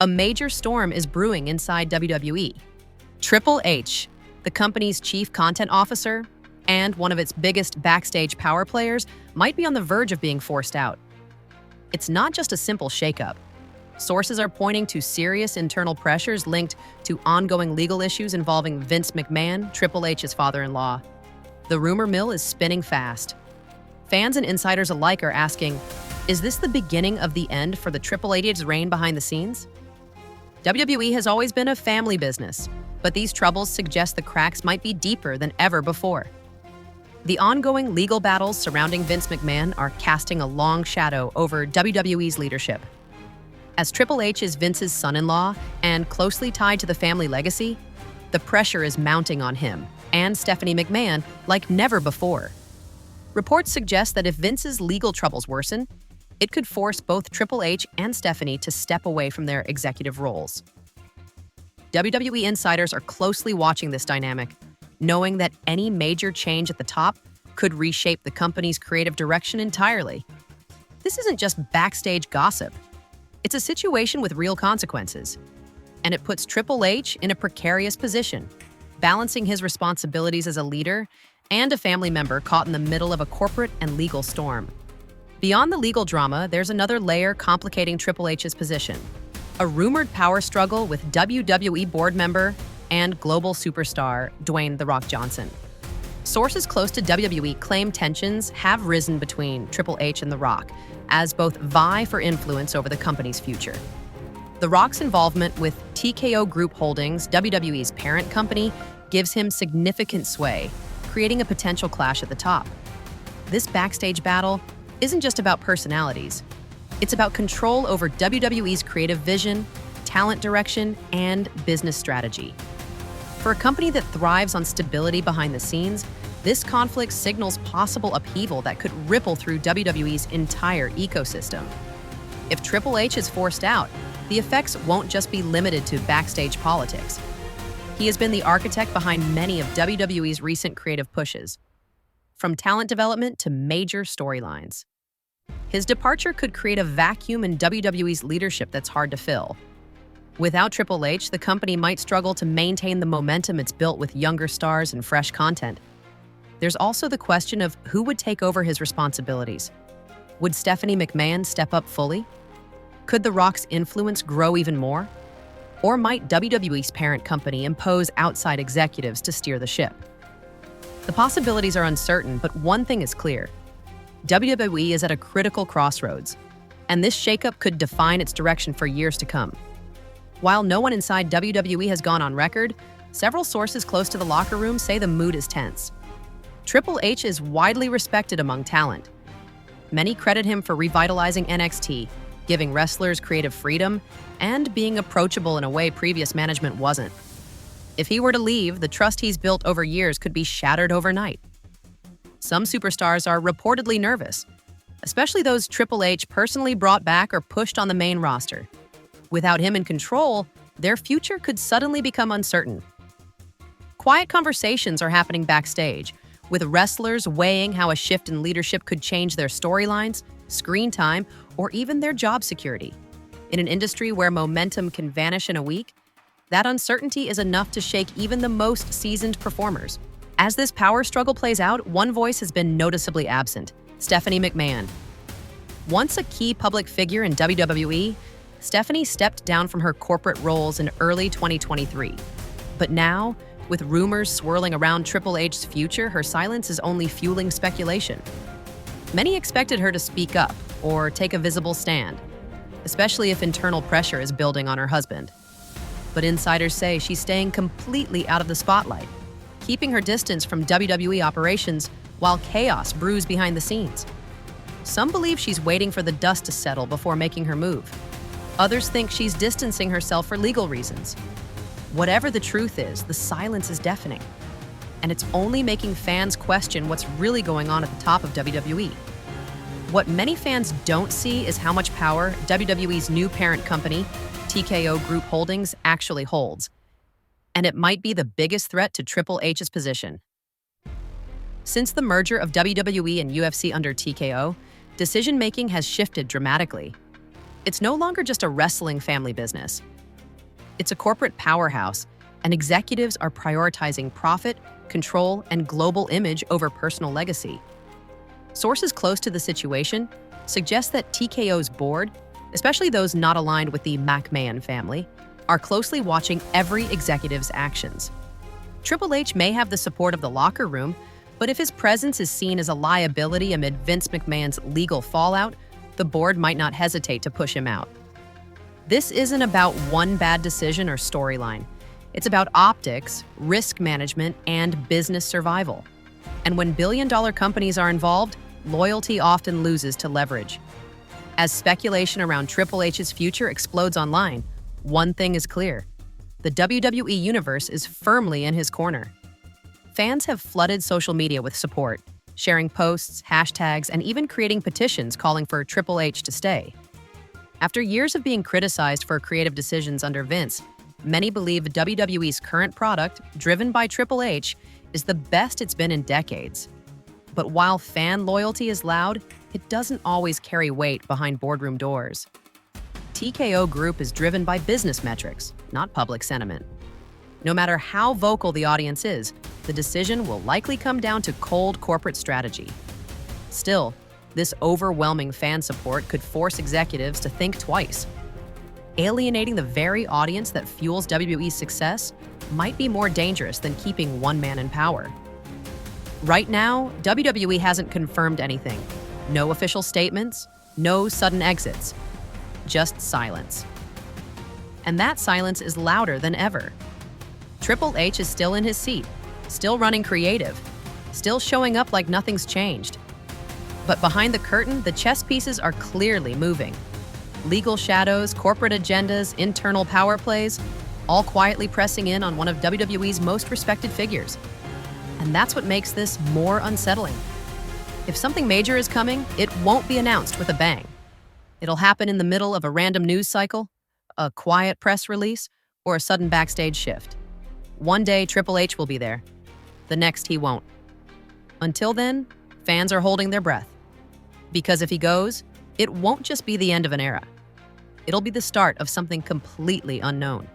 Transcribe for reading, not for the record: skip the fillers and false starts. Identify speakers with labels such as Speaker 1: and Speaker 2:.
Speaker 1: A major storm is brewing inside WWE. Triple H, the company's chief content officer and one of its biggest backstage power players, might be on the verge of being forced out. It's not just a simple shakeup. Sources are pointing to serious internal pressures linked to ongoing legal issues involving Vince McMahon, Triple H's father-in-law. The rumor mill is spinning fast. Fans and insiders alike are asking, is this the beginning of the end for the Triple H's reign behind the scenes? WWE has always been a family business, but these troubles suggest the cracks might be deeper than ever before. The ongoing legal battles surrounding Vince McMahon are casting a long shadow over WWE's leadership. As Triple H is Vince's son-in-law and closely tied to the family legacy, the pressure is mounting on him and Stephanie McMahon like never before. Reports suggest that if Vince's legal troubles worsen, it could force both Triple H and Stephanie to step away from their executive roles. WWE insiders are closely watching this dynamic, knowing that any major change at the top could reshape the company's creative direction entirely. This isn't just backstage gossip. It's a situation with real consequences, and it puts Triple H in a precarious position, balancing his responsibilities as a leader and a family member caught in the middle of a corporate and legal storm. Beyond the legal drama, there's another layer complicating Triple H's position: a rumored power struggle with WWE board member and global superstar Dwayne "The Rock" Johnson. Sources close to WWE claim tensions have risen between Triple H and The Rock, as both vie for influence over the company's future. The Rock's involvement with TKO Group Holdings, WWE's parent company, gives him significant sway, creating a potential clash at the top. This backstage battle isn't just about personalities. It's about control over WWE's creative vision, talent direction, and business strategy. For a company that thrives on stability behind the scenes, this conflict signals possible upheaval that could ripple through WWE's entire ecosystem. If Triple H is forced out, the effects won't just be limited to backstage politics. He has been the architect behind many of WWE's recent creative pushes, from talent development to major storylines. His departure could create a vacuum in WWE's leadership that's hard to fill. Without Triple H, the company might struggle to maintain the momentum it's built with younger stars and fresh content. There's also the question of who would take over his responsibilities. Would Stephanie McMahon step up fully? Could The Rock's influence grow even more? Or might WWE's parent company impose outside executives to steer the ship? The possibilities are uncertain, but one thing is clear. WWE is at a critical crossroads, and this shakeup could define its direction for years to come. While no one inside WWE has gone on record, several sources close to the locker room say the mood is tense. Triple H is widely respected among talent. Many credit him for revitalizing NXT, giving wrestlers creative freedom, and being approachable in a way previous management wasn't. If he were to leave, the trust he's built over years could be shattered overnight. Some superstars are reportedly nervous, especially those Triple H personally brought back or pushed on the main roster. Without him in control, their future could suddenly become uncertain. Quiet conversations are happening backstage, with wrestlers weighing how a shift in leadership could change their storylines, screen time, or even their job security. In an industry where momentum can vanish in a week, that uncertainty is enough to shake even the most seasoned performers. As this power struggle plays out, one voice has been noticeably absent: Stephanie McMahon. Once a key public figure in WWE, Stephanie stepped down from her corporate roles in early 2023. But now, with rumors swirling around Triple H's future, her silence is only fueling speculation. Many expected her to speak up or take a visible stand, especially if internal pressure is building on her husband. But insiders say she's staying completely out of the spotlight, keeping her distance from WWE operations while chaos brews behind the scenes. Some believe she's waiting for the dust to settle before making her move. Others think she's distancing herself for legal reasons. Whatever the truth is, the silence is deafening, and it's only making fans question what's really going on at the top of WWE. What many fans don't see is how much power WWE's new parent company, TKO Group Holdings, actually holds. And it might be the biggest threat to Triple H's position. Since the merger of WWE and UFC under TKO, decision-making has shifted dramatically. It's no longer just a wrestling family business. It's a corporate powerhouse, and executives are prioritizing profit, control, and global image over personal legacy. Sources close to the situation suggest that TKO's board, especially those not aligned with the McMahon family, are closely watching every executive's actions. Triple H may have the support of the locker room, but if his presence is seen as a liability amid Vince McMahon's legal fallout, the board might not hesitate to push him out. This isn't about one bad decision or storyline. It's about optics, risk management, and business survival. And when billion-dollar companies are involved, loyalty often loses to leverage. As speculation around Triple H's future explodes online, one thing is clear: the WWE Universe is firmly in his corner. Fans have flooded social media with support, sharing posts, hashtags, and even creating petitions calling for Triple H to stay. After years of being criticized for creative decisions under Vince, many believe WWE's current product, driven by Triple H, is the best it's been in decades. But while fan loyalty is loud, it doesn't always carry weight behind boardroom doors. TKO Group is driven by business metrics, not public sentiment. No matter how vocal the audience is, the decision will likely come down to cold corporate strategy. Still, this overwhelming fan support could force executives to think twice. Alienating the very audience that fuels WWE's success might be more dangerous than keeping one man in power. Right now, WWE hasn't confirmed anything. No official statements, no sudden exits, just silence. And that silence is louder than ever. Triple H is still in his seat, still running creative, still showing up like nothing's changed. But behind the curtain, the chess pieces are clearly moving. Legal shadows, corporate agendas, internal power plays, all quietly pressing in on one of WWE's most respected figures. And that's what makes this more unsettling. If something major is coming, it won't be announced with a bang. It'll happen in the middle of a random news cycle, a quiet press release, or a sudden backstage shift. One day, Triple H will be there. The next, he won't. Until then, fans are holding their breath. Because if he goes, it won't just be the end of an era. It'll be the start of something completely unknown.